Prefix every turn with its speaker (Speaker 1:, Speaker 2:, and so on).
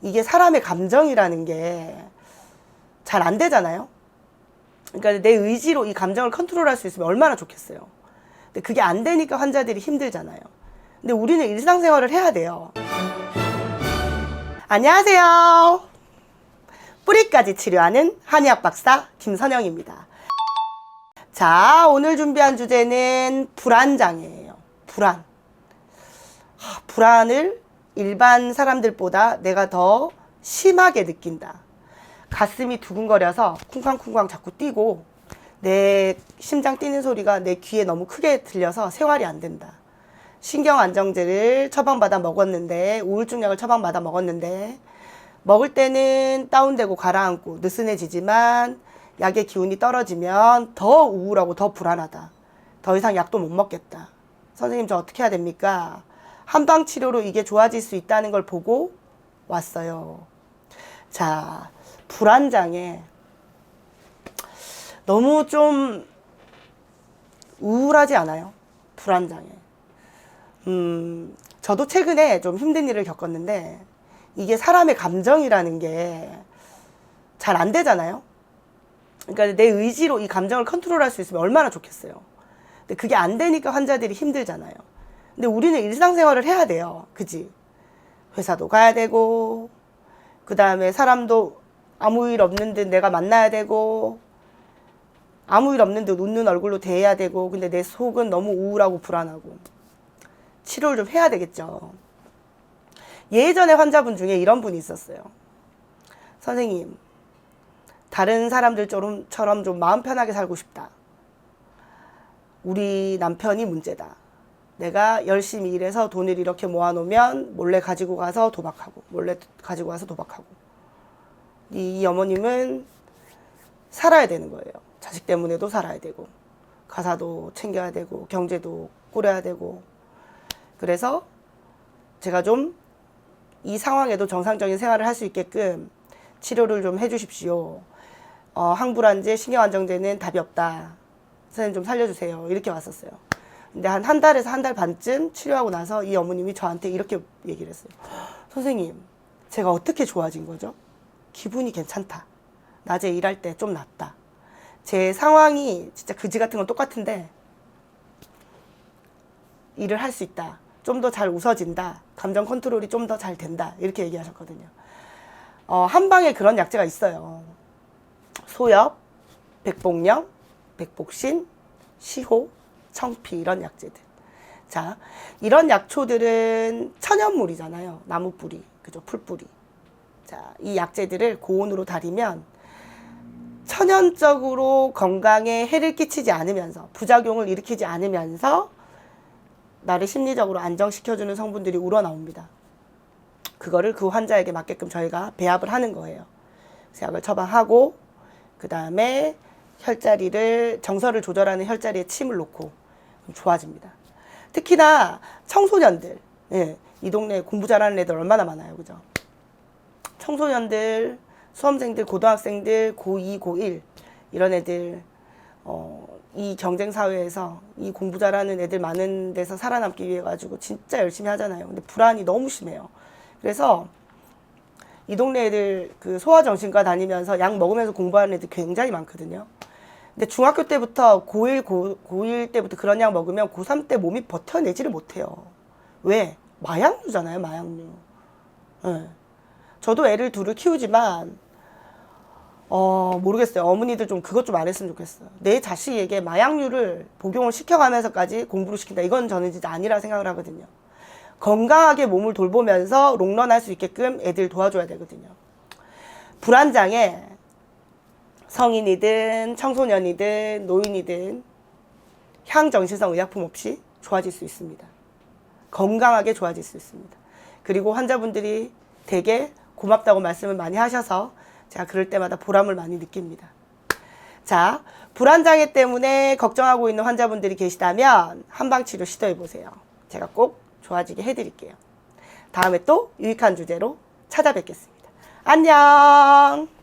Speaker 1: 이게 사람의 감정이라는 게 잘 안 되잖아요. 그러니까 내 의지로 이 감정을 컨트롤할 수 있으면 얼마나 좋겠어요. 근데 그게 안 되니까 환자들이 힘들잖아요. 근데 우리는 일상생활을 해야 돼요. 안녕하세요. 뿌리까지 치료하는 한의학 박사 김선영입니다. 자, 오늘 준비한 주제는 불안장애예요. 불안. 불안을 일반 사람들보다 내가 더 심하게 느낀다. 가슴이 두근거려서 쿵쾅쿵쾅 자꾸 뛰고 내 심장 뛰는 소리가 내 귀에 너무 크게 들려서 생활이 안 된다. 신경안정제를 처방받아 먹었는데, 우울증 약을 처방받아 먹었는데 먹을 때는 다운되고 가라앉고 느슨해지지만 약의 기운이 떨어지면 더 우울하고 더 불안하다. 더 이상 약도 못 먹겠다. 선생님, 저 어떻게 해야 됩니까? 한방치료로 이게 좋아질 수 있다는 걸 보고 왔어요. 자, 불안장애. 너무 좀 우울하지 않아요? 불안장애. 저도 최근에 좀 힘든 일을 겪었는데 이게 사람의 감정이라는 게 잘 안 되잖아요? 그러니까 내 의지로 이 감정을 컨트롤할 수 있으면 얼마나 좋겠어요. 근데 그게 안 되니까 환자들이 힘들잖아요. 근데 우리는 일상생활을 해야 돼요. 그지? 회사도 가야 되고, 그 다음에 사람도 아무 일 없는 듯 내가 만나야 되고, 아무 일 없는 듯 웃는 얼굴로 대해야 되고, 근데 내 속은 너무 우울하고 불안하고. 치료를 좀 해야 되겠죠. 예전에 환자분 중에 이런 분이 있었어요. 선생님, 다른 사람들처럼 좀 마음 편하게 살고 싶다. 우리 남편이 문제다. 내가 열심히 일해서 돈을 이렇게 모아놓으면 몰래 가지고 가서 도박하고, 몰래 가지고 가서 도박하고. 이 어머님은 살아야 되는 거예요. 자식 때문에도 살아야 되고, 가사도 챙겨야 되고, 경제도 꾸려야 되고. 그래서 제가 좀 이 상황에도 정상적인 생활을 할 수 있게끔 치료를 좀 해주십시오. 항불안제, 신경안정제는 답이 없다. 선생님 좀 살려주세요. 이렇게 왔었어요. 근데 한 달에서 한 달 반쯤 치료하고 나서 이 어머님이 저한테 이렇게 얘기를 했어요. 선생님, 제가 어떻게 좋아진 거죠? 기분이 괜찮다. 낮에 일할 때 좀 낫다. 제 상황이 진짜 그지 같은 건 똑같은데 일을 할 수 있다. 좀 더 잘 웃어진다. 감정 컨트롤이 좀 더 잘 된다. 이렇게 얘기하셨거든요. 한방에 그런 약재가 있어요. 소엽, 백복령, 백복신, 시호, 청피, 이런 약재들. 자, 이런 약초들은 천연물이잖아요. 나무 뿌리, 그죠? 풀뿌리. 자, 이 약재들을 고온으로 달이면 천연적으로 건강에 해를 끼치지 않으면서, 부작용을 일으키지 않으면서 나를 심리적으로 안정시켜주는 성분들이 우러나옵니다. 그거를 그 환자에게 맞게끔 저희가 배합을 하는 거예요. 약을 처방하고, 그 다음에 혈자리를, 정서를 조절하는 혈자리에 침을 놓고 좋아집니다. 특히나 청소년들, 예, 이 동네에 공부 잘하는 애들 얼마나 많아요, 그죠? 청소년들, 수험생들, 고등학생들, 고2, 고1 이런 애들, 이 경쟁 사회에서 이 공부 잘하는 애들 많은 데서 살아남기 위해 가지고 진짜 열심히 하잖아요. 근데 불안이 너무 심해요. 그래서 이 동네 애들 그 소아정신과 다니면서 약 먹으면서 공부하는 애들 굉장히 많거든요. 근데 중학교 때부터 고1 때부터 그런 약 먹으면 고3 때 몸이 버텨내지를 못해요. 왜? 마약류잖아요, 마약류. 네. 저도 애를 둘을 키우지만 모르겠어요. 어머니들 좀 그것 좀 안 했으면 좋겠어요. 내 자식에게 마약류를 복용을 시켜가면서까지 공부를 시킨다. 이건 저는 진짜 아니라 생각을 하거든요. 건강하게 몸을 돌보면서 롱런할 수 있게끔 애들 도와줘야 되거든요. 불안장애, 성인이든 청소년이든 노인이든 향정신성 의약품 없이 좋아질 수 있습니다. 건강하게 좋아질 수 있습니다. 그리고 환자분들이 되게 고맙다고 말씀을 많이 하셔서 제가 그럴 때마다 보람을 많이 느낍니다. 자, 불안장애 때문에 걱정하고 있는 환자분들이 계시다면 한방치료 시도해보세요. 제가 꼭 좋아지게 해드릴게요. 다음에 또 유익한 주제로 찾아뵙겠습니다. 안녕!